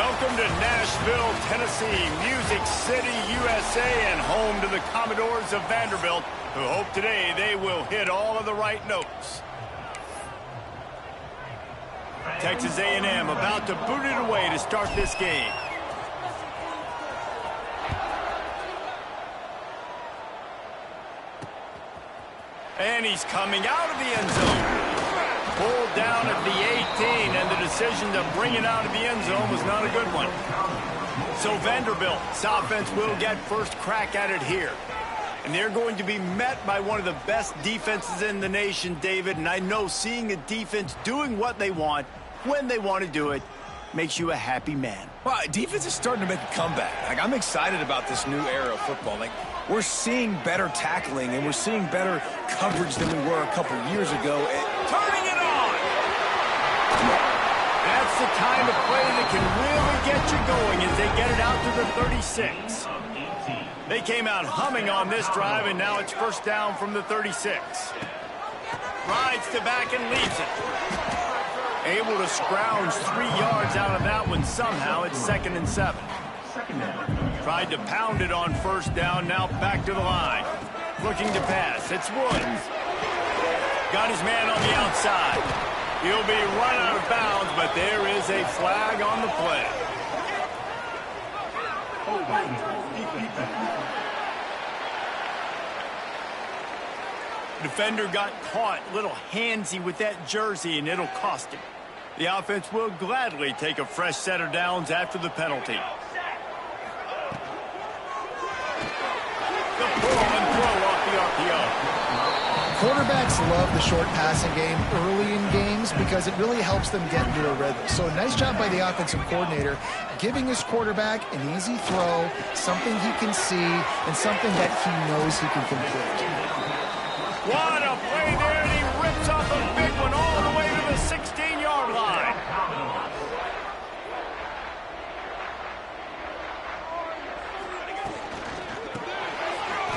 Welcome to Nashville, Tennessee, Music City, USA, and home to the Commodores of Vanderbilt, who hope today they will hit all of the right notes. Texas A&M about to boot it away to start this game. And he's coming out of the end zone. Pulled down at the 18, and the decision to bring it out of the end zone was not a good one. So Vanderbilt's offense will get first crack at it here. And they're going to be met by one of the best defenses in the nation, David. And I know seeing a defense doing what they want, when they want to do it, makes you a happy man. Well, defense is starting to make a comeback. I'm excited about this new era of football. We're seeing better tackling, and we're seeing better coverage than we were a couple years ago. Turning it on! That's the kind of play that can really get you going as they get it out to the 36. They came out humming on this drive, and now it's first down from the 36. Rides to back and leaves it. Able to scrounge 3 yards out of that one somehow. It's 2nd and 7. Tried to pound it on first down, now back to the line. Looking to pass, it's Woods. Got his man on the outside. He'll be run out of bounds, but there is a flag on the play. Defender got caught, a little handsy with that jersey, and it'll cost him. The offense will gladly take a fresh set of downs after the penalty. The pull and throw off the RPO. Quarterbacks love the short passing game early in games because it really helps them get into a rhythm. So nice job by the offensive coordinator giving his quarterback an easy throw, something he can see, and something that he knows he can complete. What a play there, and he rips off a big one all the way to the 16-yard line.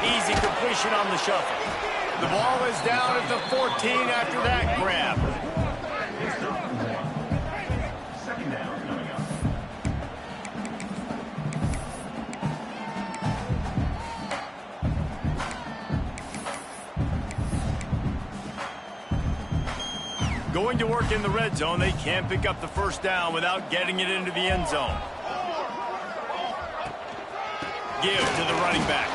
Easy completion on the shuffle. The ball is down at the 14 after that grab. Going to work in the red zone, they can't pick up the first down without getting it into the end zone. Give to the running back.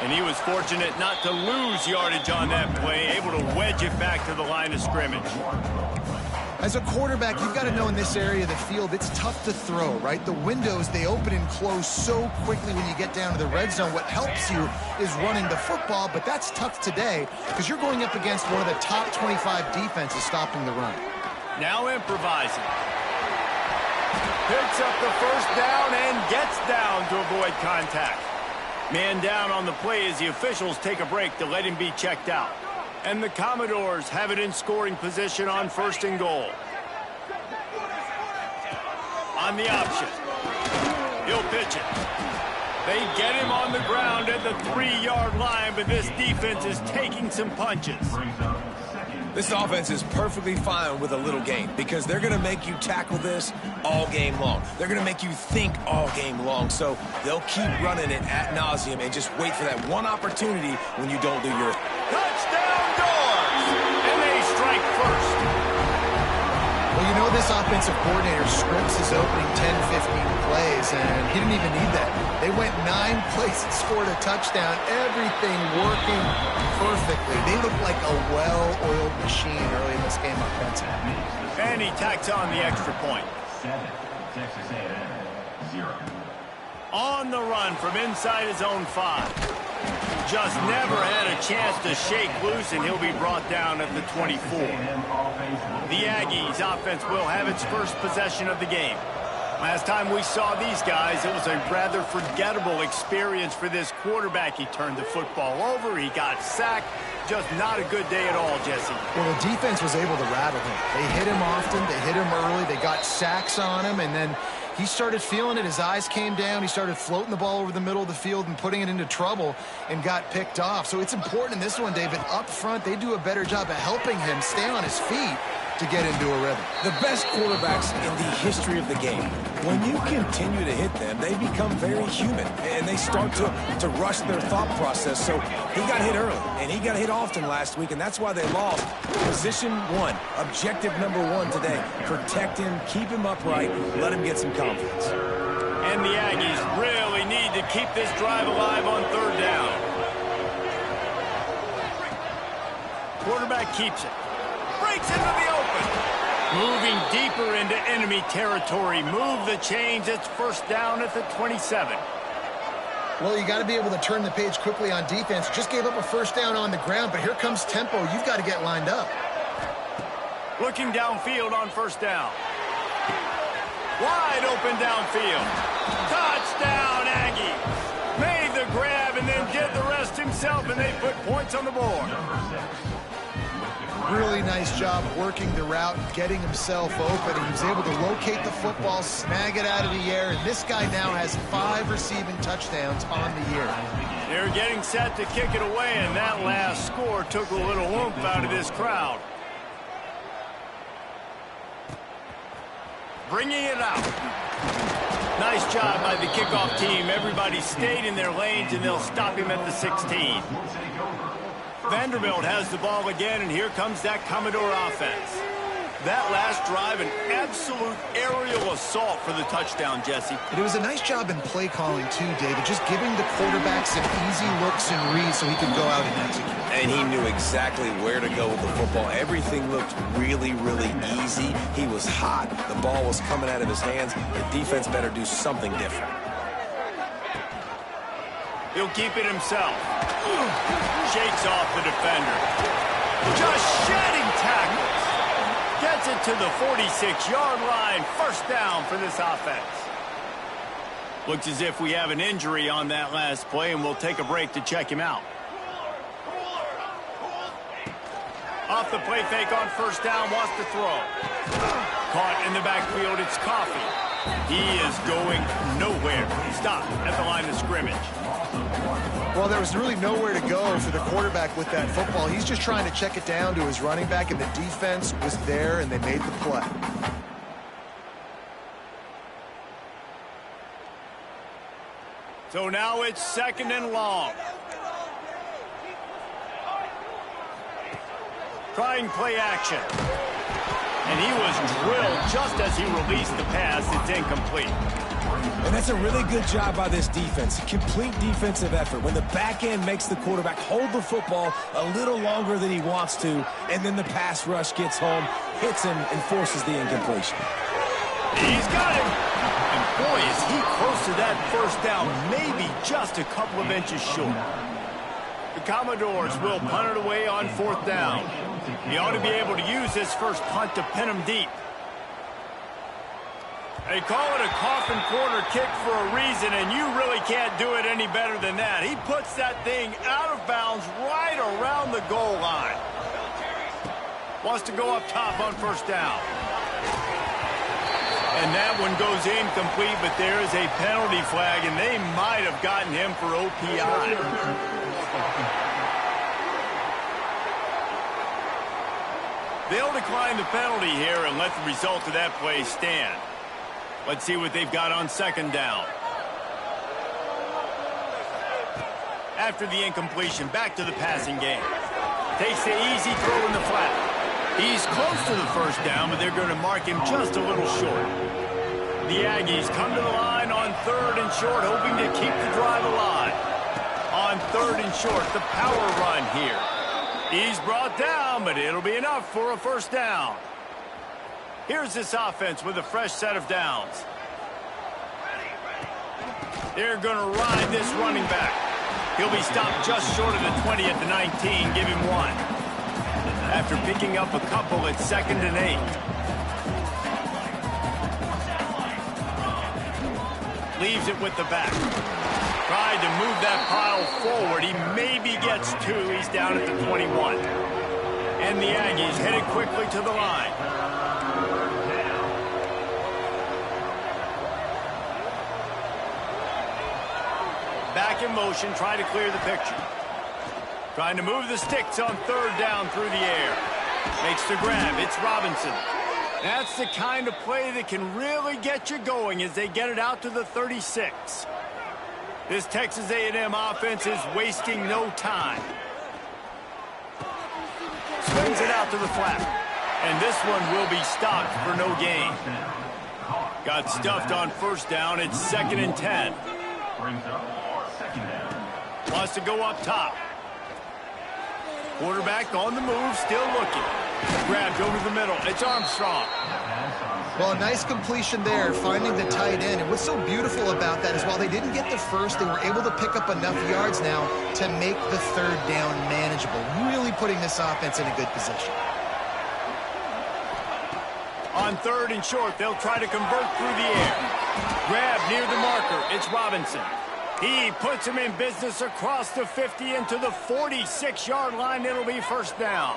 And he was fortunate not to lose yardage on that play, able to wedge it back to the line of scrimmage. As a quarterback, you've got to know in this area of the field, it's tough to throw, right? The windows, they open and close so quickly when you get down to the red zone. What helps you is running the football, but that's tough today because you're going up against one of the top 25 defenses stopping the run. Now improvising. Picks up the first down and gets down to avoid contact. Man down on the play as the officials take a break to let him be checked out. And the Commodores have it in scoring position on 1st and goal. On the option. He'll pitch it. They get him on the ground at the 3-yard line, but this defense is taking some punches. This offense is perfectly fine with a little game because they're going to make you tackle this all game long. They're going to make you think all game long. So they'll keep running it ad nauseum and just wait for that one opportunity when you don't do your... Touchdown Doors! And they strike first. Well, you know this offensive coordinator scripts his opening 10-15 plays, and he didn't even need that. They went 9 plays and scored a touchdown, everything working perfectly. They look like a well-oiled machine early in this game offensively. And he tacks on the extra point. 7, Texas A&M, 0. On the run from inside his own 5. Just never had a chance to shake loose, and he'll be brought down at the 24. The Aggies offense will have its first possession of the game. Last time we saw these guys, it was a rather forgettable experience for this quarterback. He turned the football over, he got sacked. Just not a good day at all, Jesse. Well, the defense was able to rattle him. They hit him often, they hit him early, they got sacks on him, and then he started feeling it. His eyes came down. He started floating the ball over the middle of the field and putting it into trouble and got picked off. So it's important in this one, David. Up front, they do a better job of helping him stay on his feet to get into a rhythm. The best quarterbacks in the history of the game, when you continue to hit them, they become very human, and they start to rush their thought process. So he got hit early, and he got hit often last week, and that's why they lost. Position one, objective number one today. Protect him, keep him upright, let him get some confidence. And the Aggies really need to keep this drive alive on third down. Quarterback keeps it. Breaks into the open. Moving deeper into enemy territory. Move the chains. It's first down at the 27. Well, you got to be able to turn the page quickly on defense. Just gave up a first down on the ground, but here comes tempo. You've got to get lined up. Looking downfield on first down. Wide open downfield. Touchdown, Aggies. Made the grab and then did the rest himself, and they put points on the board. Really nice job working the route, getting himself open. He was able to locate the football, snag it out of the air, and this guy now has 5 receiving touchdowns on the year. They're getting set to kick it away, and that last score took a little oomph out of this crowd. Bringing it out. Nice job by the kickoff team. Everybody stayed in their lanes, and they'll stop him at the 16. Vanderbilt has the ball again, and here comes that Commodore offense. That last drive, an absolute aerial assault for the touchdown, Jesse. It was a nice job in play calling, too, David, just giving the quarterback some easy looks and reads so he could go out and execute. And he knew exactly where to go with the football. Everything looked really, really easy. He was hot. The ball was coming out of his hands. The defense better do something different. He'll keep it himself. Shakes off the defender. Just shedding tackles. Gets it to the 46-yard line. First down for this offense. Looks as if we have an injury on that last play, and we'll take a break to check him out. Off the play fake on first down, wants to throw. Caught in the backfield, it's Coffee. He is going nowhere. Stop at the line of scrimmage. Well, there was really nowhere to go for the quarterback with that football. He's just trying to check it down to his running back, and the defense was there, and they made the play. So now it's second and long. Trying play action. And he was drilled just as he released the pass. It's incomplete. And that's a really good job by this defense. Complete defensive effort. When the back end makes the quarterback hold the football a little longer than he wants to, and then the pass rush gets home, hits him, and forces the incompletion. He's got him. And boy, is he close to that first down. Maybe just a couple of inches short. The Commodores will punt it away on fourth down. He ought to be able to use this first punt to pin him deep. They call it a coffin corner kick for a reason, and you really can't do it any better than that. He puts that thing out of bounds right around the goal line. Wants to go up top on first down. And that one goes incomplete, but there is a penalty flag, and they might have gotten him for OPI. They'll decline the penalty here and let the result of that play stand. Let's see what they've got on second down. After the incompletion, back to the passing game. Takes the easy throw in the flat. He's close to the first down, but they're going to mark him just a little short. The Aggies come to the line on third and short, hoping to keep the drive alive. On third and short, the power run here. He's brought down, but it'll be enough for a first down. Here's this offense with a fresh set of downs. They're going to ride this running back. He'll be stopped just short of the 20 at the 19. Give him one. After picking up a couple at 2nd and 8. Leaves it with the back. Tried to move that pile forward. He maybe gets 2. He's down at the 21. And the Aggies headed quickly to the line. Back in motion, trying to clear the picture. Trying to move the sticks on third down through the air. Makes the grab. It's Robinson. That's the kind of play that can really get you going as they get it out to the 36. This Texas A&M offense is wasting no time. Swings it out to the flat. And this one will be stopped for no gain. Got stuffed on first down. It's 2nd and 10. Wants to go up top. Quarterback on the move, still looking. Grabbed over the middle. It's Armstrong. Well, a nice completion there, finding the tight end. And what's so beautiful about that is while they didn't get the first, they were able to pick up enough yards now to make the third down manageable. Really putting this offense in a good position. On 3rd and short, they'll try to convert through the air. Grab near the marker. It's Robinson. He puts him in business across the 50 into the 46-yard line. It'll be first down.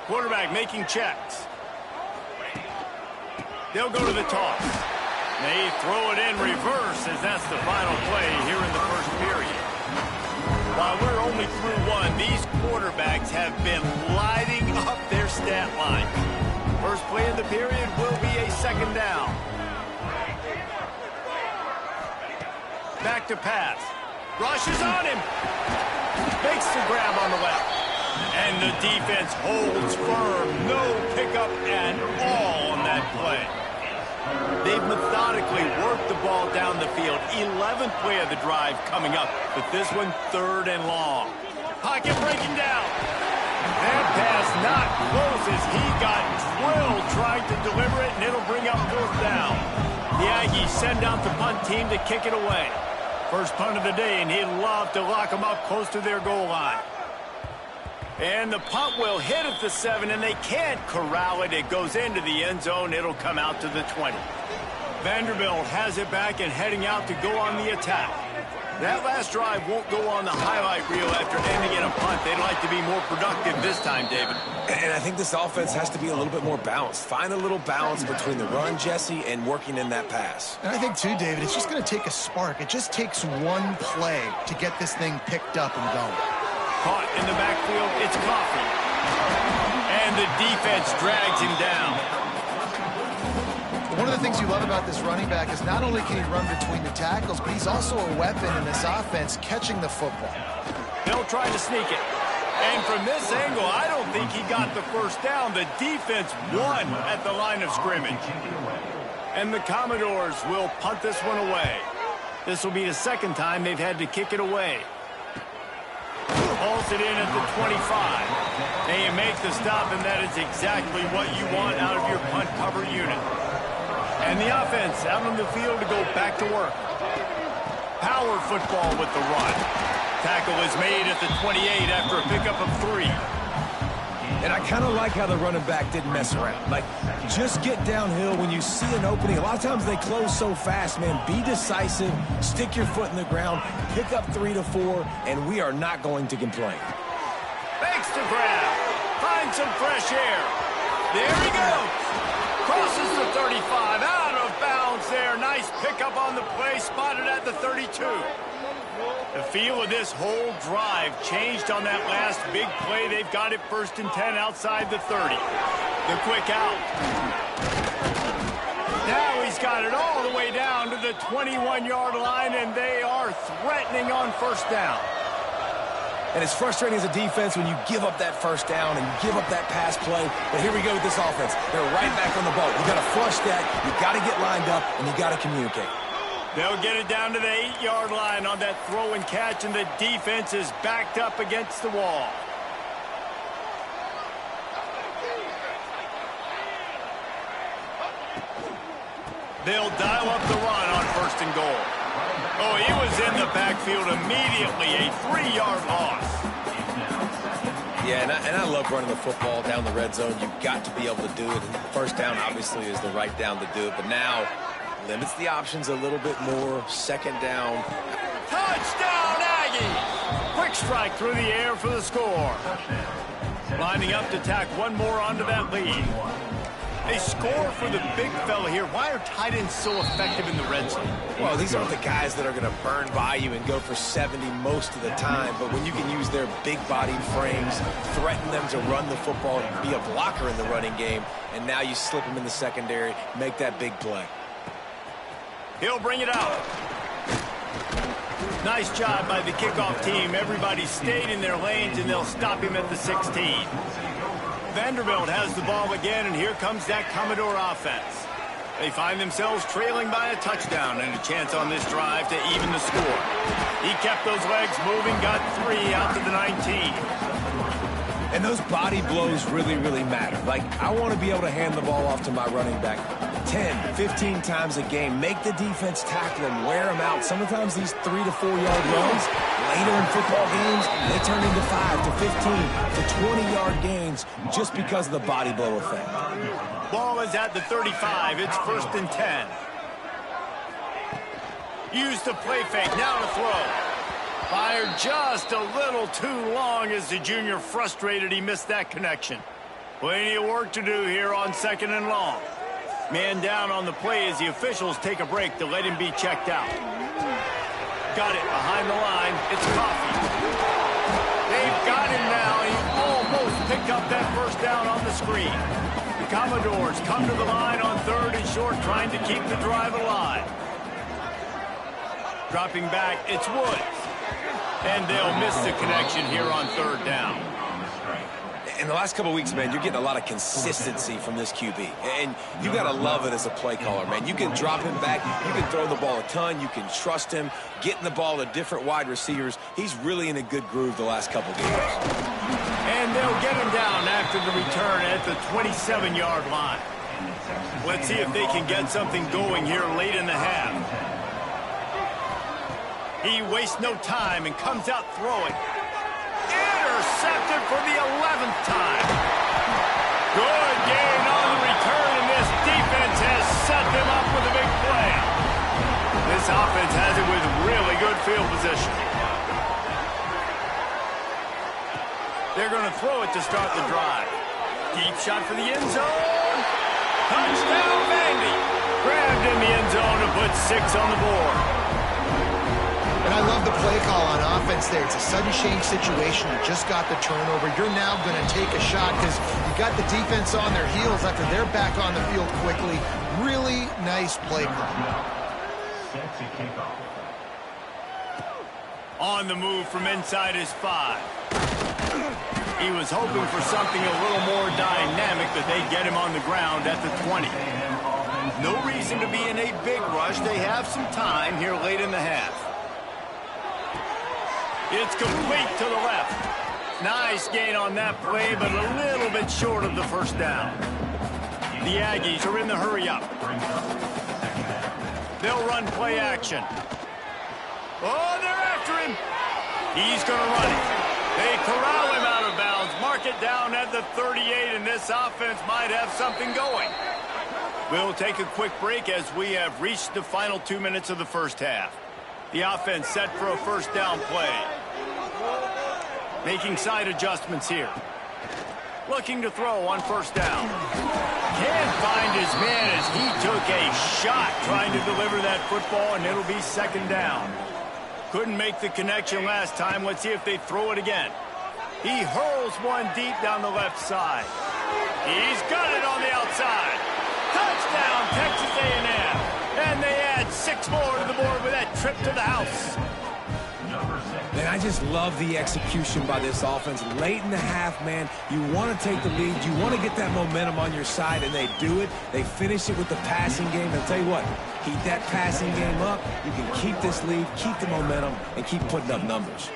Quarterback making checks. They'll go to the toss. They throw it in reverse as that's the final play here in the first period. While we're only through one, these quarterbacks have been lighting up their stat line. First play of the period will be a 2nd down. Back to pass. Rushes on him. Makes the grab on the left. And the defense holds firm. No pickup at all on that play. They've methodically worked the ball down the field. 11th play of the drive coming up. But this one, 3rd and long. Pocket breaking down. That pass not close as he got drilled trying to deliver it, and it'll bring up 4th down. The Aggies send out the punt team to kick it away. First punt of the day, and he'd love to lock them up close to their goal line. And the punt will hit at the 7, and they can't corral it. It goes into the end zone. It'll come out to the 20. Vanderbilt has it back and heading out to go on the attack. That last drive won't go on the highlight reel after ending in a punt. They'd like to be more productive this time, David. And I think this offense has to be a little bit more balanced. Find a little balance between the run, Jesse, and working in that pass. And I think, too, David, it's just going to take a spark. It just takes one play to get this thing picked up and going. Caught in the backfield, it's Coffee. And the defense drags him down. One of the things you love about this running back is not only can he run between the tackles, but he's also a weapon in this offense catching the football. They'll try to sneak it. And from this angle, I don't think he got the first down. The defense won at the line of scrimmage. And the Commodores will punt this one away. This will be the 2nd time they've had to kick it away. Hauls it in at the 25. And you make the stop, and that is exactly what you want out of your punt cover unit. And the offense out on the field to go back to work. Power football with the run. Tackle is made at the 28 after a pickup of 3. And I kind of like how the running back didn't mess around. Like, just get downhill when you see an opening. A lot of times they close so fast, man. Be decisive, stick your foot in the ground, pick up 3 to 4, and we are not going to complain. Makes the grab. Finds some fresh air. There he goes. Crosses the 35. Out of bounds there. Nice pickup on the play. Spotted at the 32. The feel of this whole drive changed on that last big play. They've got it 1st and 10 outside the 30. The quick out. Now he's got it all the way down to the 21-yard line, and they are threatening on first down. And it's frustrating as a defense when you give up that first down and you give up that pass play. But here we go with this offense. They're right back on the ball. You got to flush that. You got to get lined up, and you got to communicate. They'll get it down to the 8-yard line on that throw and catch, and the defense is backed up against the wall. They'll dial up the run on 1st and goal. Oh, he was in the backfield immediately. A 3-yard loss. Yeah, and I love running the football down the red zone. You've got to be able to do it. And first down, obviously, is the right down to do it. But now, limits the options a little bit more. 2nd down. Touchdown, Aggies! Quick strike through the air for the score. Lining up to tack one more onto that lead. They score for the big fella here. Why are tight ends so effective in the red zone? Well, these aren't the guys that are going to burn by you and go for 70 most of the time, but when you can use their big-bodied frames, threaten them to run the football, and be a blocker in the running game, and now you slip them in the secondary, make that big play. He'll bring it out. Nice job by the kickoff team. Everybody stayed in their lanes, and they'll stop him at the 16. Vanderbilt has the ball again, and here comes that Commodore offense. They find themselves trailing by a touchdown and a chance on this drive to even the score. He kept those legs moving, got 3 out to the 19. And those body blows really, really matter. Like, I want to be able to hand the ball off to my running back 10, 15 times a game. Make the defense tackle him, wear him out. Sometimes these 3 to 4 yard runs, later in football games, they turn into 5 to 15 to 20-yard gains just because of the body blow effect. Ball is at the 35. It's 1st and 10. Use the play fake. Now to throw. Fired just a little too long as the junior frustrated. He missed that connection. Plenty of work to do here on 2nd and long. Man down on the play as the officials take a break to let him be checked out. Got it behind the line. It's Coffee. They've got him now. He almost picked up that first down on the screen. The Commodores come to the line on 3rd and short, trying to keep the drive alive. Dropping back, it's Woods. And they'll miss the connection here on 3rd down. In the last couple of weeks, man, you're getting a lot of consistency from this QB. And you got to love it as a play caller, man. You can drop him back. You can throw the ball a ton. You can trust him. Getting the ball to different wide receivers. He's really in a good groove the last couple games. And they'll get him down after the return at the 27-yard line. Let's see if they can get something going here late in the half. He wastes no time and comes out throwing. Intercepted for the 11th time. Good gain on the return, and this defense has set them up with a big play. This offense has it with really good field position. They're going to throw it to start the drive. Deep shot for the end zone. Touchdown, Vandy. Grabbed in the end zone and put 6 on the board. And I love the play call on offense there. It's a sudden change situation. You just got the turnover. You're now going to take a shot because you got the defense on their heels after they're back on the field quickly. Really nice play call. On the move from inside his 5. He was hoping for something a little more dynamic, but they get him on the ground at the 20. No reason to be in a big rush. They have some time here late in the half. It's complete to the left. Nice gain on that play, but a little bit short of the first down. The Aggies are in the hurry-up. They'll run play action. Oh, they're after him. He's going to run it. They corral him out of bounds. Mark it down at the 38, and this offense might have something going. We'll take a quick break as we have reached the final 2 minutes of the first half. The offense set for a first down play. Making side adjustments here. Looking to throw on first down. Can't find his man as he took a shot trying to deliver that football, and it'll be 2nd down. Couldn't make the connection last time. Let's see if they throw it again. He hurls one deep down the left side. He's got it on the outside. Touchdown, Texas A&M. And they add 6 more to the board with that trip to the house. Man, I just love the execution by this offense. Late in the half, man, you want to take the lead. You want to get that momentum on your side, and they do it. They finish it with the passing game. And I'll tell you what, keep that passing game up. You can keep this lead, keep the momentum, and keep putting up numbers.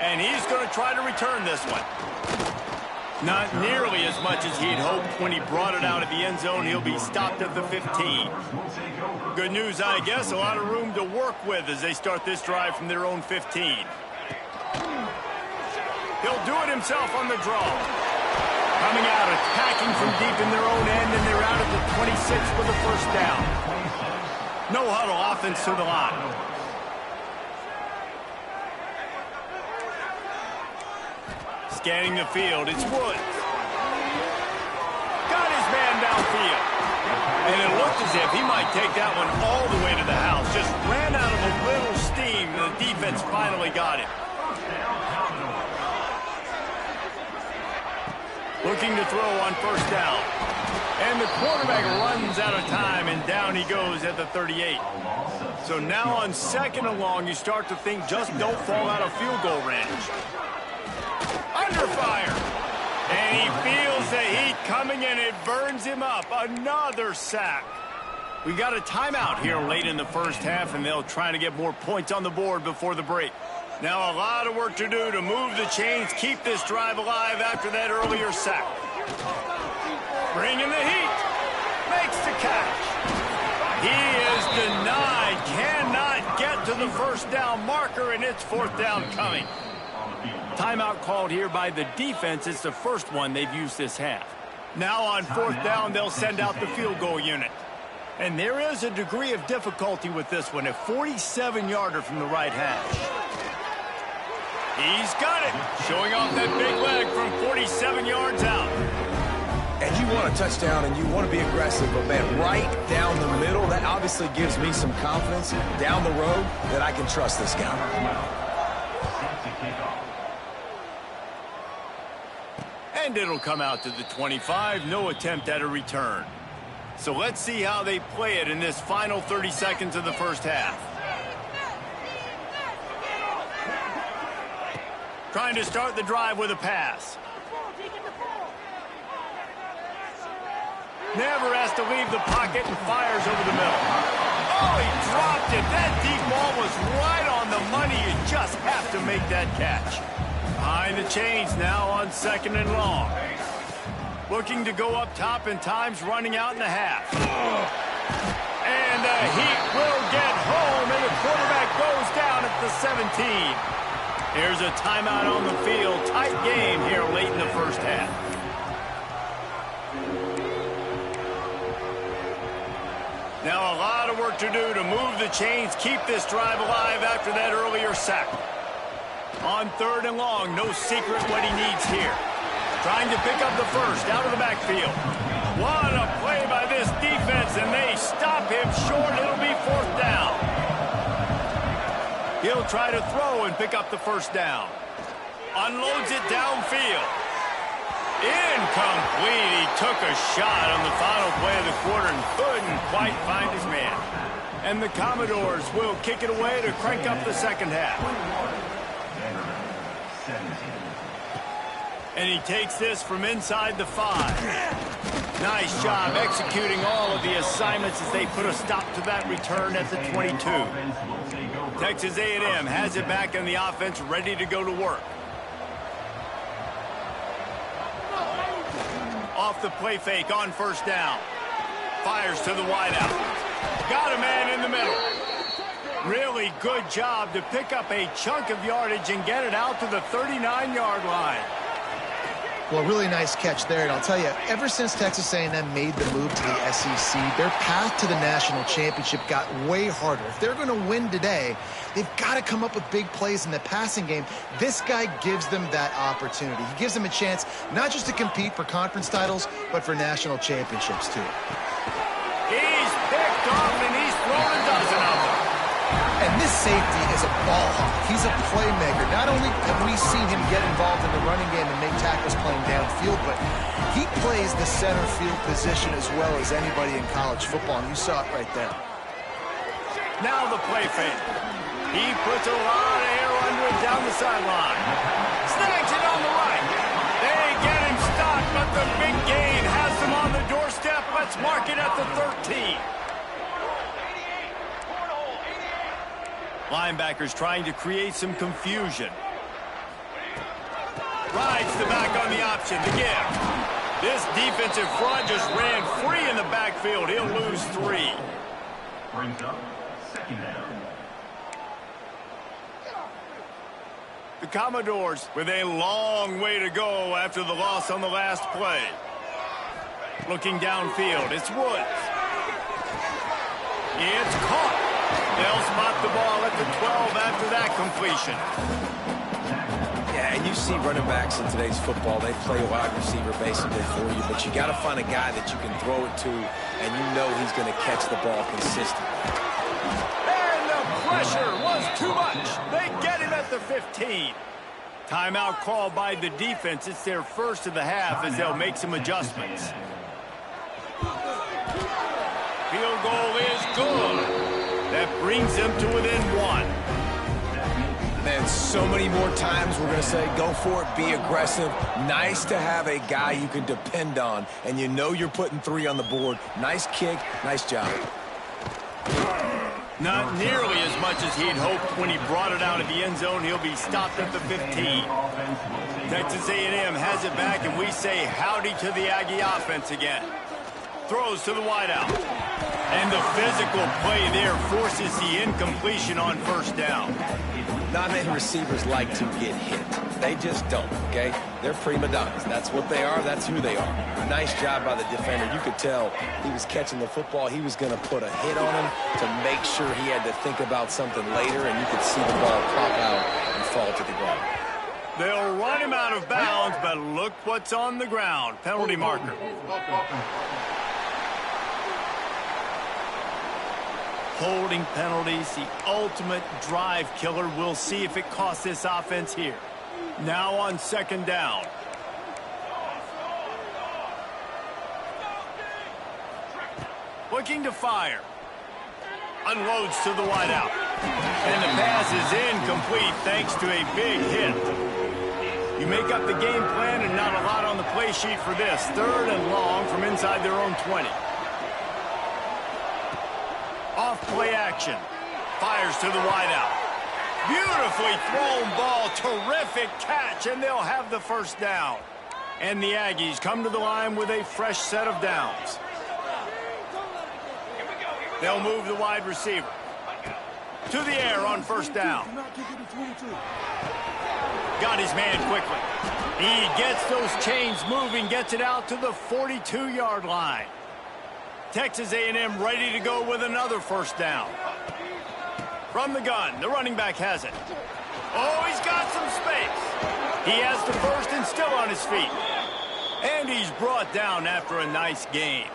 And he's going to try to return this one. Not nearly as much as he'd hoped when he brought it out at the end zone. He'll be stopped at the 15. Good news, I guess. A lot of room to work with as they start this drive from their own 15. He'll do it himself on the draw. Coming out, attacking from deep in their own end, and they're out at the 26 for the first down. No huddle offense to the line. Scanning the field, it's Woods. Got his man downfield. And it looked as if he might take that one all the way to the house. Just ran out of a little steam, and the defense finally got it. Looking to throw on first down. And the quarterback runs out of time, and down he goes at the 38. So now on second and long, you start to think just don't fall out of field goal range. Under fire. And he feels the heat coming, and it burns him up. Another sack. We got a timeout here late in the first half, and they'll try to get more points on the board before the break. Now a lot of work to do to move the chains, keep this drive alive after that earlier sack. Bringing the heat. Makes the catch. He is denied. Cannot get to the first down marker, and it's fourth down coming. Timeout called here by the defense. It's the first one they've used this half. Now on fourth down, they'll send out the field goal unit. And there is a degree of difficulty with this one. A 47-yarder from the right hash. He's got it. Showing off that big leg from 47 yards out. And you want a touchdown and you want to be aggressive, but man, right down the middle, that obviously gives me some confidence down the road that I can trust this guy. And it'll come out to the 25. No attempt at a return. So let's see how they play it in this final 30 seconds of the first half. Trying to start the drive with a pass. Never has to leave the pocket and fires over the middle. Oh, he dropped it. That deep ball was right on the money. You just have to make that catch. Behind the chains now on second and long. Looking to go up top, and time's running out in the half. And the heat will get home, and the quarterback goes down at the 17. Here's a timeout on the field. Tight game here late in the first half. Now a lot of work to do to move the chains, keep this drive alive after that earlier sack. On third and long, no secret what he needs here. Trying to pick up the first out of the backfield. What a play by this defense, and they stop him short. It'll be fourth down. He'll try to throw and pick up the first down. Unloads it downfield. Incomplete. He took a shot on the final play of the quarter and couldn't quite find his man. And the Commodores will kick it away to crank up the second half. And he takes this from inside the 5. Nice job executing all of the assignments as they put a stop to that return at the 22. Texas A&M has it back in the offense, ready to go to work. Off the play fake on first down. Fires to the wideout. Got a man in the middle. Really good job to pick up a chunk of yardage and get it out to the 39-yard line. Well, really nice catch there, and I'll tell you, ever since Texas A&M made the move to the SEC, their path to the national championship got way harder. If they're going to win today, they've got to come up with big plays in the passing game. This guy gives them that opportunity. He gives them a chance not just to compete for conference titles, but for national championships, too. He's picked off, and he's thrown a dozen of them. And this safety is a ball hawk. He's a playmaker. Not only have we seen him get involved in the running game and make tackles playing downfield, but he plays the center field position as well as anybody in college football, and you saw it right there. Now the play fake. He puts a lot of air under it down the sideline. Snags it on the right. They get him stopped, but the big gain has them on the doorstep. Let's mark it at the 13. Linebackers trying to create some confusion. Rides the back on the option to give. This defensive front just ran free in the backfield. He'll lose 3. Brings up second down. The Commodores with a long way to go after the loss on the last play. Looking downfield, it's Woods. It's caught. They'll spot the ball at the 12 after that completion. Yeah, Yeah, and you see running backs in today's football, they play a wide receiver basically for you, but you got to find a guy that you can throw it to, and you know he's going to catch the ball consistently. And the pressure was too much. They get it at the 15. Timeout called by the defense. It's their first of the half as they'll make some adjustments. Field goal is good. That brings them to within 1. Man, so many more times we're going to say, go for it, be aggressive. Nice to have a guy you can depend on, and you know you're putting 3 on the board. Nice kick, nice job. Not nearly as much as he'd hoped when he brought it out of the end zone. He'll be stopped at the 15. Texas A&M has it back, and we say howdy to the Aggie offense again. Throws to the wideout. And the physical play there forces the incompletion on first down. Not many receivers like to get hit. They just don't, okay? They're prima donnas. That's what they are. That's who they are. Nice job by the defender. You could tell he was catching the football. He was going to put a hit on him to make sure he had to think about something later, and you could see the ball pop out and fall to the ground. They'll run him out of bounds, but look what's on the ground. Penalty marker. Holding penalties, the ultimate drive killer. We'll see if it costs this offense here. Now on second down. Looking to fire. Unloads to the wideout. And the pass is incomplete thanks to a big hit. You make up the game plan and not a lot on the play sheet for this. 3rd and long from inside their own 20. Off play action. Fires to the wideout. Beautifully thrown ball. Terrific catch, and they'll have the first down. And the Aggies come to the line with a fresh set of downs. They'll move the wide receiver. To the air on first down. Got his man quickly. He gets those chains moving, gets it out to the 42-yard line. Texas A&M ready to go with another first down. From the gun, the running back has it. Oh, he's got some space. He has the first and still on his feet. And he's brought down after a nice game.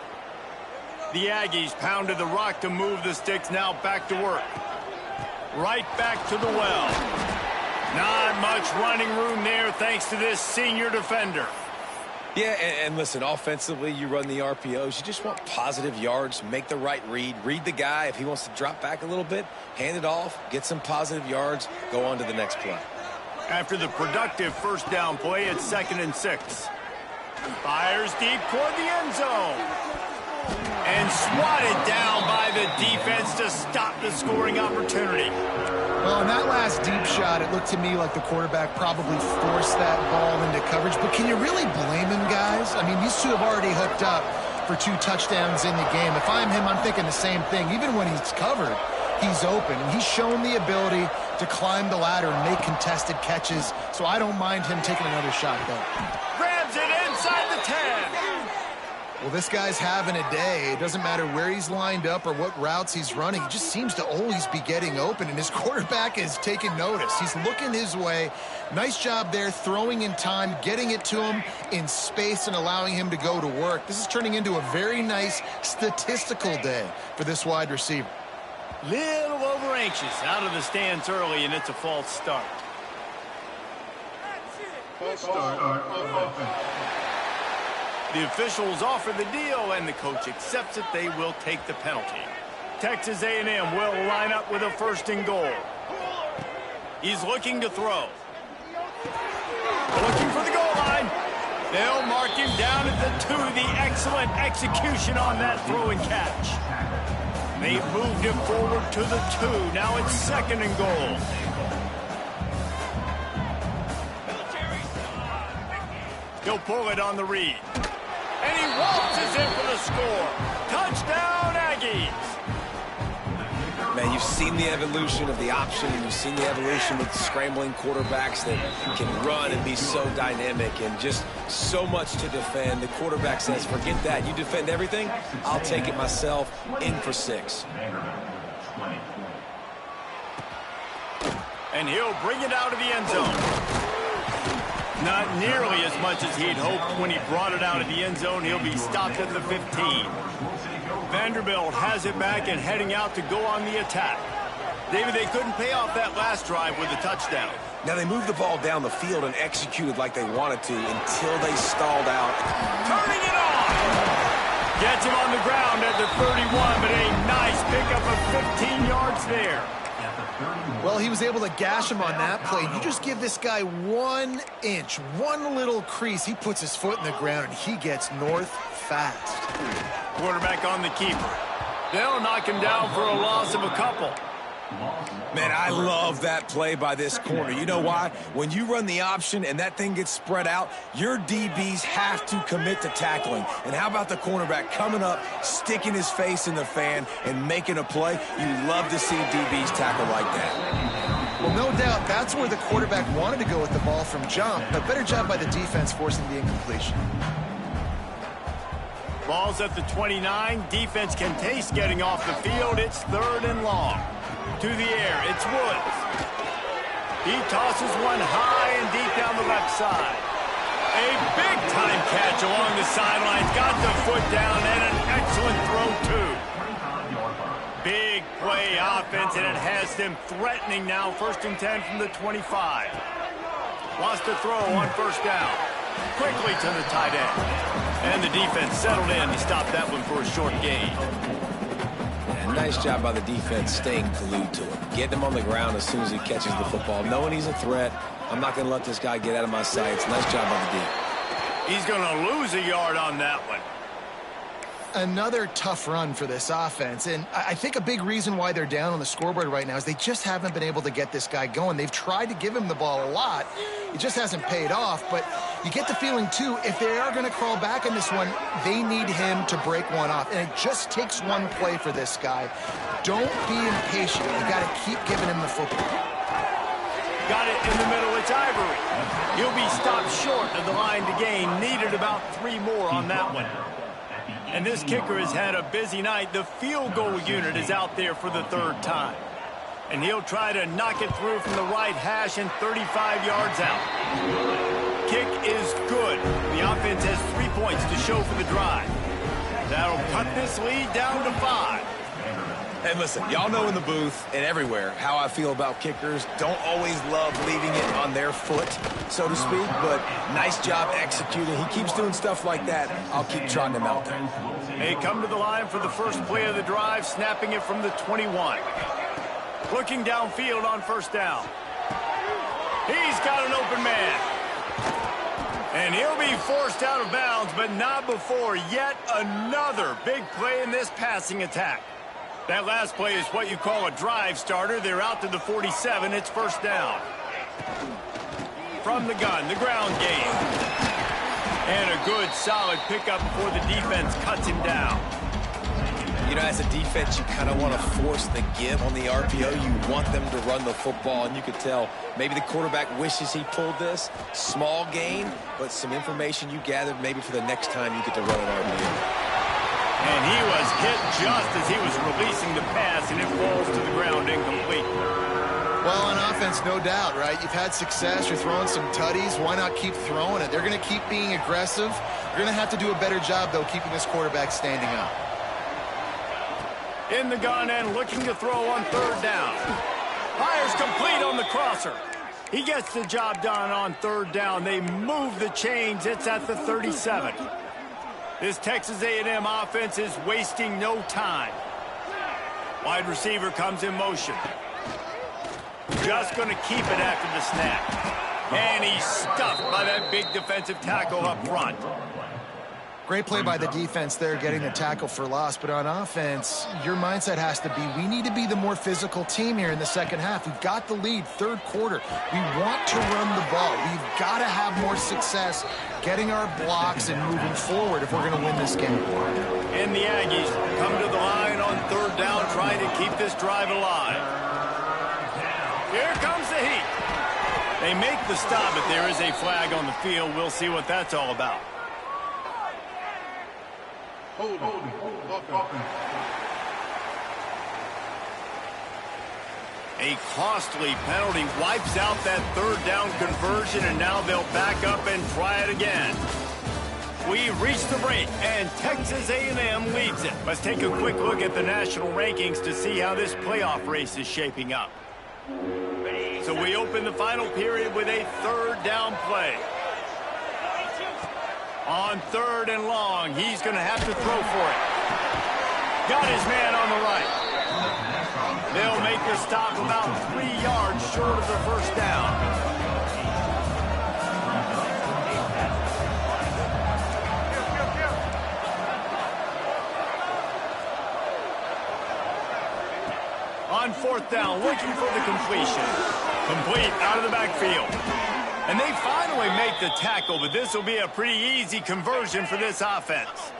The Aggies pounded the rock to move the sticks, now back to work. Right back to the well. Not much running room there thanks to this senior defender. Yeah, and listen, offensively, you run the RPOs. You just want positive yards, make the right read. Read the guy. If he wants to drop back a little bit, hand it off, get some positive yards, go on to the next play. After the productive first down play, it's 2nd and 6. Fires deep toward the end zone. And swatted down by the defense to stop the scoring opportunity. Well, in that last deep shot, it looked to me like the quarterback probably forced that ball into coverage. But can you really blame him, guys? I mean, these two have already hooked up for 2 touchdowns in the game. If I'm him, I'm thinking the same thing. Even when he's covered, he's open. And he's shown the ability to climb the ladder and make contested catches. So I don't mind him taking another shot, though. Grabs it inside the 10. Well, this guy's having a day. It doesn't matter where he's lined up or what routes he's running. He just seems to always be getting open, and his quarterback is taking notice. He's looking his way. Nice job there, throwing in time, getting it to him in space and allowing him to go to work. This is turning into a very nice statistical day for this wide receiver. Little over anxious, out of the stands early, and it's a false start. False start on offense. The officials offer the deal, and the coach accepts it. They will take the penalty. Texas A&M will line up with a 1st and goal. He's looking to throw. Looking for the goal line. They'll mark him down at the 2. The excellent execution on that throw and catch. They've moved him forward to the 2. Now it's 2nd and goal. He'll pull it on the read. And he waltzes in for the score. Touchdown, Aggies. Man, you've seen the evolution of the option. You've seen the evolution with scrambling quarterbacks that can run and be so dynamic and just so much to defend. The quarterback says, forget that. You defend everything, I'll take it myself. In for 6. And he'll bring it out of the end zone. Not nearly as much as he'd hoped when he brought it out of the end zone. He'll be stopped at the 15. Vanderbilt has it back and heading out to go on the attack. David, they couldn't pay off that last drive with a touchdown. Now, they moved the ball down the field and executed like they wanted to until they stalled out. Turning it on! Gets him on the ground at the 31, but a nice pickup of 15 yards there. Well, he was able to gash him on that play. You just give this guy 1 inch, one little crease. He puts his foot in the ground, and he gets north fast. Quarterback on the keeper. They'll knock him down for a loss of a couple. Man, I love that play by this corner. You know why? When you run the option and that thing gets spread out, your DBs have to commit to tackling. And how about the cornerback coming up, sticking his face in the fan, and making a play? You love to see DBs tackle like that. Well, no doubt, that's where the quarterback wanted to go with the ball from jump, but better job by the defense forcing the incompletion. Ball's at the 29. Defense can taste getting off the field. It's 3rd and long. To the air, it's Woods. He tosses one high and deep down the left side. A big-time catch along the sidelines. Got the foot down and an excellent throw, too. Big play offense, and it has them threatening now. 1st and 10 from the 25. Lost the throw on 1st down. Quickly to the tight end. And the defense settled in to stop that one for a short gain. Nice job by the defense staying glued to him. Getting him on the ground as soon as he catches the football. Knowing he's a threat, I'm not going to let this guy get out of my sights. Nice job by the D. He's going to lose a yard on that one. Another tough run for this offense, and I think a big reason why they're down on the scoreboard right now is they just haven't been able to get this guy going. They've tried to give him the ball a lot. It just hasn't paid off, but you get the feeling, too, if they are going to crawl back in this one, they need him to break one off, and it just takes one play for this guy. Don't be impatient. You got to keep giving him the football. Got it in the middle. It's Ivory. He'll be stopped short of the line to gain. Needed about 3 more on that one. And this kicker has had a busy night. The field goal unit is out there for the 3rd time. And he'll try to knock it through from the right hash and 35 yards out. Kick is good. The offense has 3 points to show for the drive. That'll cut this lead down to 5. And listen, y'all know in the booth and everywhere how I feel about kickers. Don't always love leaving it on their foot, so to speak, but nice job executing. He keeps doing stuff like that. I'll keep trotting him out there. They come to the line for the first play of the drive, snapping it from the 21. Looking downfield on 1st down. He's got an open man. And he'll be forced out of bounds, but not before yet another big play in this passing attack. That last play is what you call a drive starter. They're out to the 47. It's 1st down. From the gun, the ground game. And a good, solid pickup before the defense cuts him down. You know, as a defense, you kind of want to force the give on the RPO. You want them to run the football, and you could tell maybe the quarterback wishes he pulled this. Small gain, but some information you gathered maybe for the next time you get to run an RPO. And he was hit just as he was releasing the pass, and it falls to the ground incomplete. Well, on offense, no doubt, right? You've had success. You're throwing some tutties. Why not keep throwing it? They're going to keep being aggressive. You're going to have to do a better job, though, keeping this quarterback standing up. In the gun and looking to throw on 3rd down. Fires complete on the crosser. He gets the job done on 3rd down. They move the chains. It's at the 37. This Texas A&M offense is wasting no time. Wide receiver comes in motion. Just going to keep it after the snap. And he's stuffed by that big defensive tackle up front. Great play by the defense there, getting the tackle for loss. But on offense, your mindset has to be, we need to be the more physical team here in the 2nd half. We've got the lead, 3rd quarter. We want to run the ball. We've got to have more success getting our blocks and moving forward if we're going to win this game. And the Aggies come to the line on 3rd down, trying to keep this drive alive. Here comes the heat. They make the stop, but there is a flag on the field. We'll see what that's all about. A costly penalty wipes out that third down conversion, and now they'll back up and try it again. We reached the break, and Texas A&M leads it. Let's take a quick look at the national rankings to see how this playoff race is shaping up. So we open the final period with a third down play. On 3rd and long, he's going to have to throw for it. Got his man on the right. They'll make the stop about 3 yards short of the first down. On 4th down, looking for the completion. Complete out of the backfield. And they finally make the tackle, but this will be a pretty easy conversion for this offense.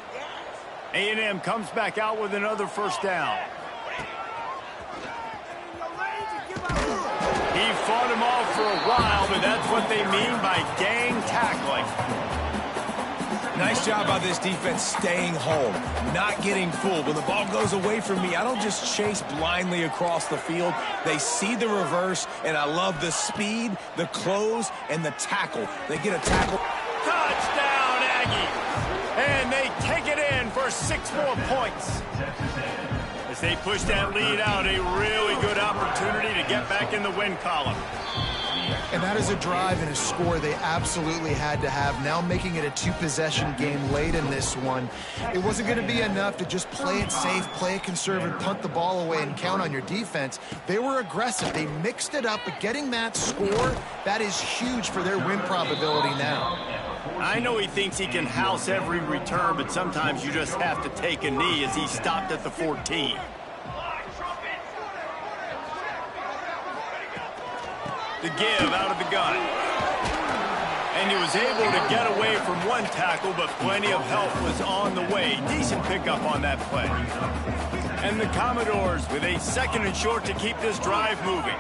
A&M comes back out with another first down. He fought him off for a while, but that's what they mean by gang tackling. Nice job by this defense staying home, not getting fooled. When the ball goes away from me, I don't just chase blindly across the field. They see the reverse, and I love the speed, the close, and the tackle. They get a tackle. Touchdown, Aggies! And they take it in for 6 more points. As they push that lead out, a really good opportunity to get back in the win column. And that is a drive and a score they absolutely had to have. Now making it a 2-possession game late in this one. It wasn't going to be enough to just play it safe, play it conservative, punt the ball away, and count on your defense. They were aggressive. They mixed it up, but getting that score, that is huge for their win probability now. I know he thinks he can house every return, but sometimes you just have to take a knee as he stopped at the 14. The give out of the gun. And he was able to get away from one tackle, but plenty of help was on the way. Decent pickup on that play. And the Commodores with a 2nd and short to keep this drive moving.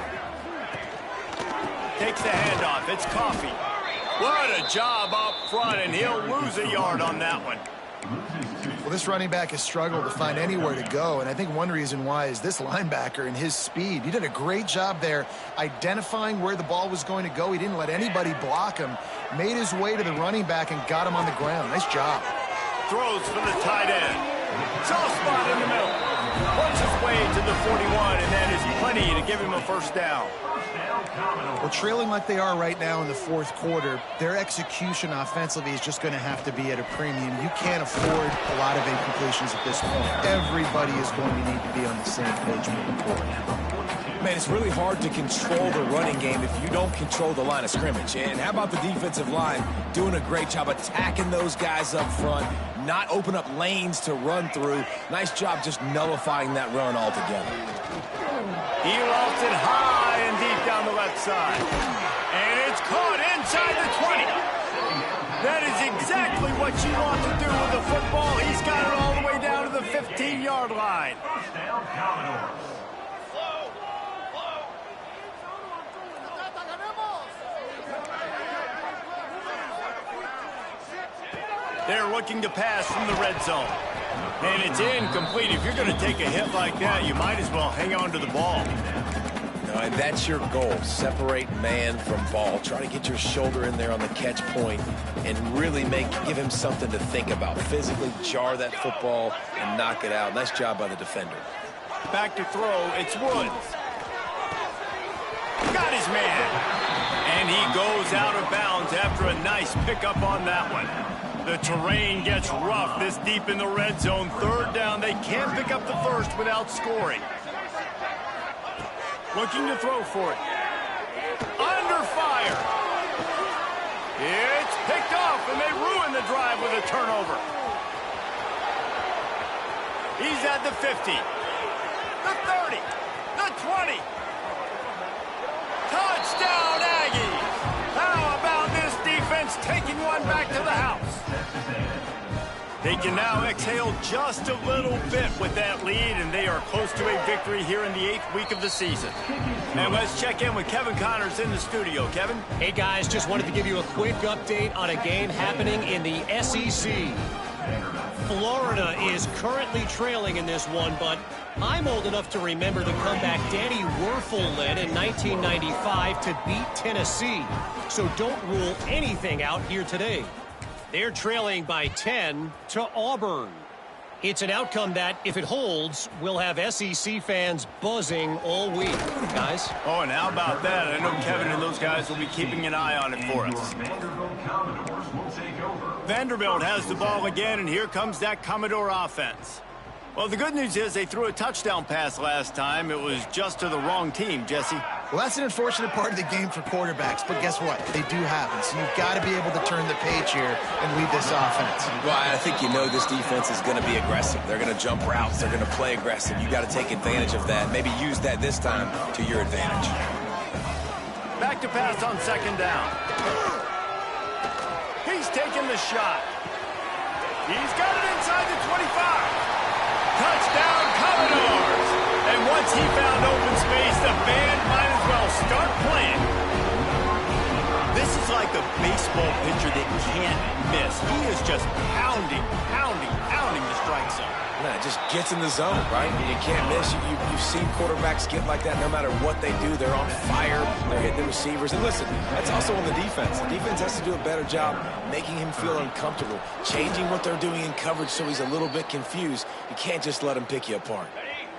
Takes the handoff. It's Coffee. What a job up front, and he'll lose a yard on that one. Well, this running back has struggled to find anywhere to go, and I think one reason why is this linebacker and his speed. He did a great job there identifying where the ball was going to go. He didn't let anybody block him, made his way to the running back and got him on the ground. Nice job. Throws for the tight end. Soft spot in the middle. Works his way to the 41, and that is plenty to give him a first down. Well, trailing like they are right now in the 4th quarter, their execution offensively is just going to have to be at a premium. You can't afford a lot of incompletions at this point. Everybody is going to need to be on the same page moving forward. Man, it's really hard to control the running game if you don't control the line of scrimmage. And how about the defensive line doing a great job attacking those guys up front, not open up lanes to run through. Nice job just nullifying that run altogether. He lofts it high and deep down the left side. And it's caught inside the 20. That is exactly what you want to do with the football. He's got it all the way down to the 15-yard line. They're looking to pass from the red zone. And it's incomplete. If you're going to take a hit like that, you might as well hang on to the ball. No, and that's your goal. Separate man from ball. Try to get your shoulder in there on the catch point and really give him something to think about. Physically jar that football and knock it out. Nice job by the defender. Back to throw. It's Woods. Got his man. And he goes out of bounds after a nice pickup on that one. The terrain gets rough this deep in the red zone. 3rd down. They can't pick up the first without scoring. Looking to throw for it. Under fire. It's picked off, and they ruin the drive with a turnover. He's at the 50. The 30. The 20. Touchdown, Aggies. How about this defense taking one back to the house? They can now exhale just a little bit with that lead, and they are close to a victory here in the 8th week of the season. And let's check in with Kevin Connors in the studio. Kevin? Hey, guys, just wanted to give you a quick update on a game happening in the SEC. Florida is currently trailing in this one, but I'm old enough to remember the comeback Danny Werfel led in 1995 to beat Tennessee. So don't rule anything out here today. They're trailing by 10 to Auburn. It's an outcome that, if it holds, will have SEC fans buzzing all week. Guys? Oh, and how about that? I know Kevin and those guys will be keeping an eye on it for us. Vanderbilt has the ball again, and here comes that Commodore offense. Well, the good news is they threw a touchdown pass last time. It was just to the wrong team, Jesse. Well, that's an unfortunate part of the game for quarterbacks, but guess what? They do happen, so you've got to be able to turn the page here and lead this offense. Well, I think you know this defense is going to be aggressive. They're going to jump routes. They're going to play aggressive. You got to take advantage of that. Maybe use that this time to your advantage. Back to pass on second down. He's taking the shot. He's got it inside the 25. Touchdown, Commodores! And once he found open space, the band might as well start playing. This is like a baseball pitcher that can't miss. He is just pounding the strike zone. No, it just gets in the zone, right? You can't miss. You've seen quarterbacks get like that no matter what they do. They're on fire. They're hitting the receivers. And listen, that's also on the defense. The defense has to do a better job making him feel uncomfortable, changing what they're doing in coverage so he's a little bit confused. You can't just let him pick you apart.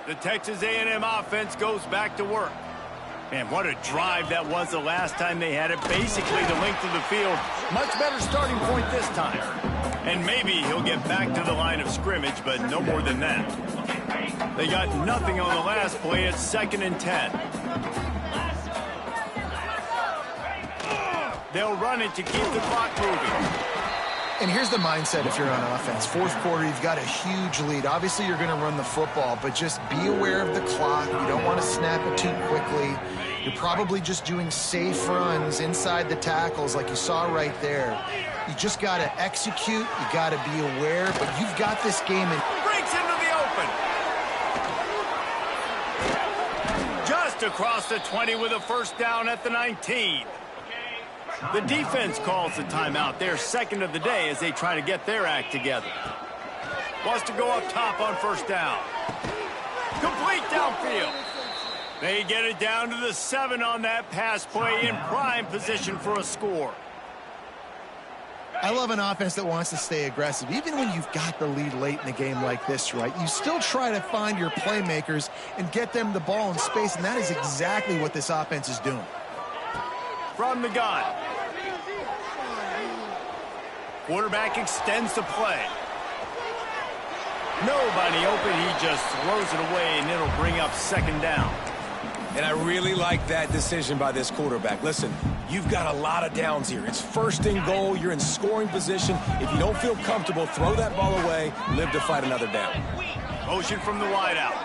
The Texas A&M offense goes back to work. Man, what a drive that was the last time they had it. Basically the length of the field. Much better starting point this time. And maybe he'll get back to the line of scrimmage, but no more than that. They got nothing on the last play. It's 2nd and 10. They'll run it to keep the clock moving. And here's the mindset if you're on offense. Fourth quarter, you've got a huge lead. Obviously, you're going to run the football, but just be aware of the clock. You don't want to snap it too quickly. You're probably just doing safe runs inside the tackles like you saw right there. You just got to execute. You got to be aware, but you've got this game in. Breaks into the open. Just across the 20 with a first down at the 19. The defense calls the timeout. They're second of the day as they try to get their act together. Wants to go up top on first down. Complete downfield. They get it down to the 7 on that pass play in prime position for a score. I love an offense that wants to stay aggressive. Even when you've got the lead late in the game like this, right, you still try to find your playmakers and get them the ball in space, and that is exactly what this offense is doing. From the gun. Quarterback extends the play. Nobody open. He just throws it away, and it'll bring up 2nd down. And I really like that decision by this quarterback. Listen, you've got a lot of downs here. It's 1st and goal. You're in scoring position. If you don't feel comfortable, throw that ball away. Live to fight another down. Motion from the wideout.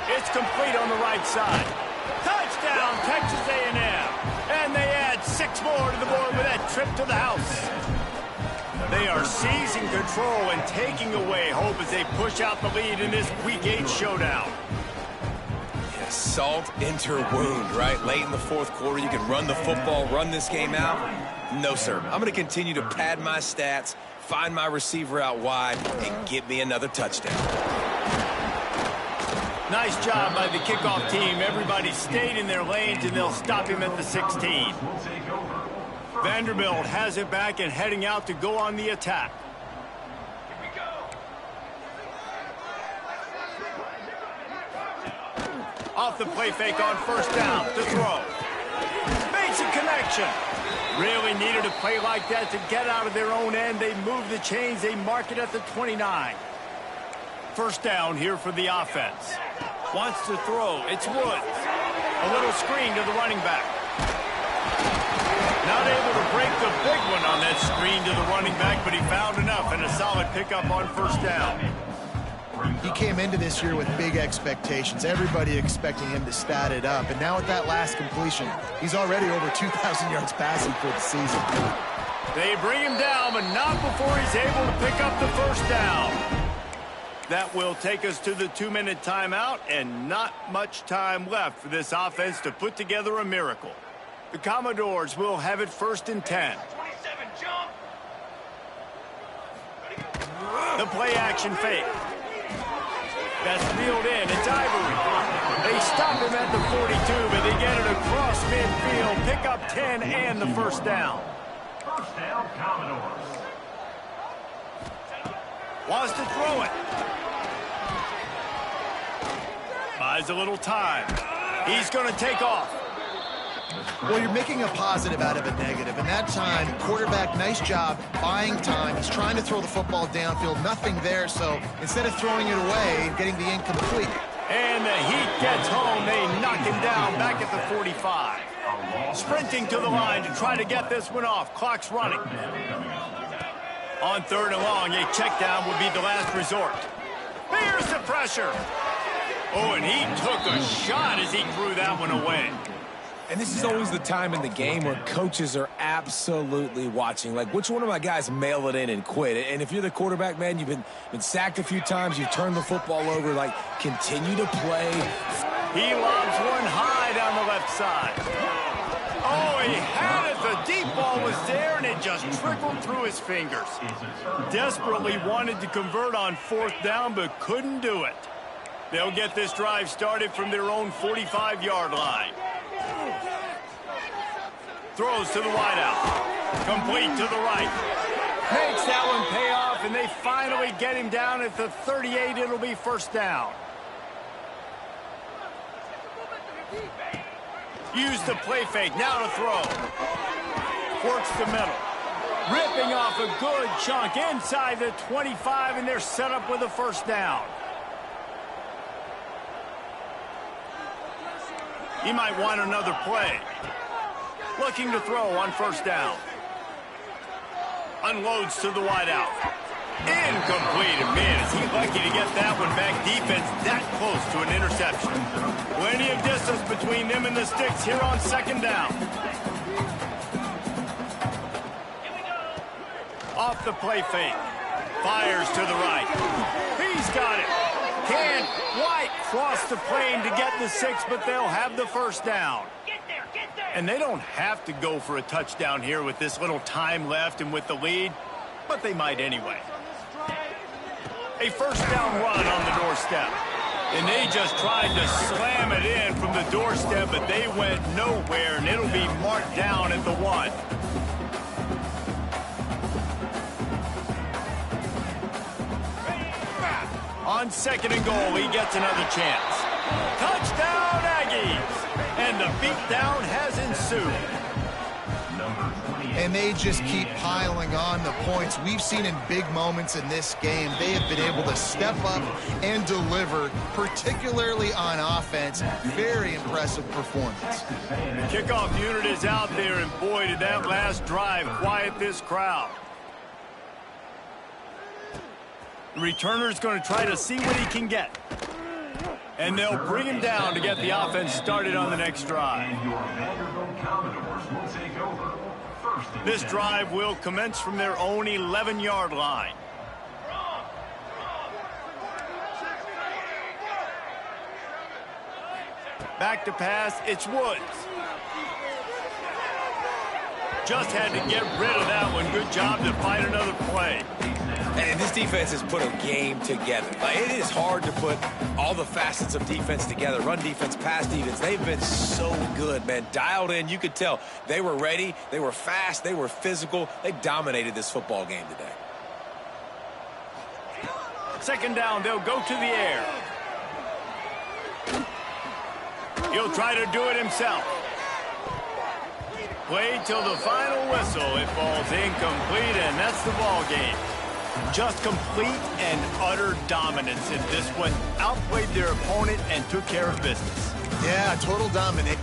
It's complete on the right side. Touchdown, Texas A&M. And they add 6 more to the board with that trip to the house. They are seizing control and taking away hope as they push out the lead in this Week 8 showdown. Yeah, salt into wound, right? Late in the 4th quarter, you can run the football, run this game out. No, sir. I'm going to continue to pad my stats, find my receiver out wide, and get me another touchdown. Nice job by the kickoff team. Everybody stayed in their lanes, and they'll stop him at the 16. Vanderbilt has it back and heading out to go on the attack. Off the play fake on first down to throw. Makes a connection. Really needed a play like that to get out of their own end. They move the chains. They mark it at the 29. First down here for the offense. Wants to throw. It's Woods. A little screen to the running back. Not able to break the big one on that screen to the running back, but he found enough and a solid pickup on first down. He came into this year with big expectations. Everybody expecting him to stat it up. And now with that last completion, he's already over 2,000 yards passing for the season. They bring him down, but not before he's able to pick up the first down. That will take us to the 2-minute timeout, and not much time left for this offense to put together a miracle. The Commodores will have it 1st and 10. The play action fake. That's reeled in. It's Ivory. They stop him at the 42, but they get it across midfield. Pick up 10 and the first down. First down, Commodores. Wants to throw it. Buys a little time. He's going to take off. Well, you're making a positive out of a negative. And that time, quarterback, nice job buying time. He's trying to throw the football downfield. Nothing there, so instead of throwing it away, getting the incomplete. And the Heat gets home. They knock him down back at the 45. Sprinting to the line to try to get this one off. Clock's running. On 3rd and long, a check down would be the last resort. Here's the pressure. Oh, and he took a shot as he threw that one away. And this is always the time in the game where coaches are absolutely watching. Like, which one of my guys mail it in and quit? And if you're the quarterback, man, you've been sacked a few times, you've turned the football over, like, continue to play. He lobs one high down the left side. Oh, he had it. The deep ball was there, and it just trickled through his fingers. Desperately wanted to convert on 4th down, but couldn't do it. They'll get this drive started from their own 45-yard line. Throws to the wideout. Complete to the right. Makes that one pay off, and they finally get him down at the 38. It'll be first down. Use the play fake. Now to throw. Works the middle. Ripping off a good chunk inside the 25, and they're set up with a first down. He might want another play. Looking to throw on first down. Unloads to the wideout. Incomplete. And man, is he lucky to get that one back. Defense that close to an interception. Plenty of distance between them and the sticks here on 2nd down. Off the play fake. Fires to the right. He's got it. Can White cross the plane to get the 6, but they'll have the first down. And they don't have to go for a touchdown here with this little time left and with the lead, but they might anyway. A first down run on the doorstep. And they just tried to slam it in from the doorstep, but they went nowhere, and it'll be marked down at the 1. On 2nd and goal, he gets another chance. Touchdown, Aggies! And the beatdown has ensued. And they just keep piling on the points. We've seen in big moments in this game, they have been able to step up and deliver, particularly on offense. Very impressive performance. Kickoff unit is out there, and boy, did that last drive quiet this crowd. The returner's going to try to see what he can get. And they'll bring him down to get the offense started on the next drive. This drive will commence from their own 11-yard line. Back to pass, it's Woods. Just had to get rid of that one. Good job to find another play. And this defense has put a game together. Like, it is hard to put all the facets of defense together. Run defense, pass defense. They've been so good, man. Dialed in. You could tell they were ready. They were fast. They were physical. They dominated this football game today. 2nd down, they'll go to the air. He'll try to do it himself. Play till the final whistle. It falls incomplete, and that's the ball game. Just complete and utter dominance in this one. Outplayed their opponent and took care of business. Yeah, total dominance.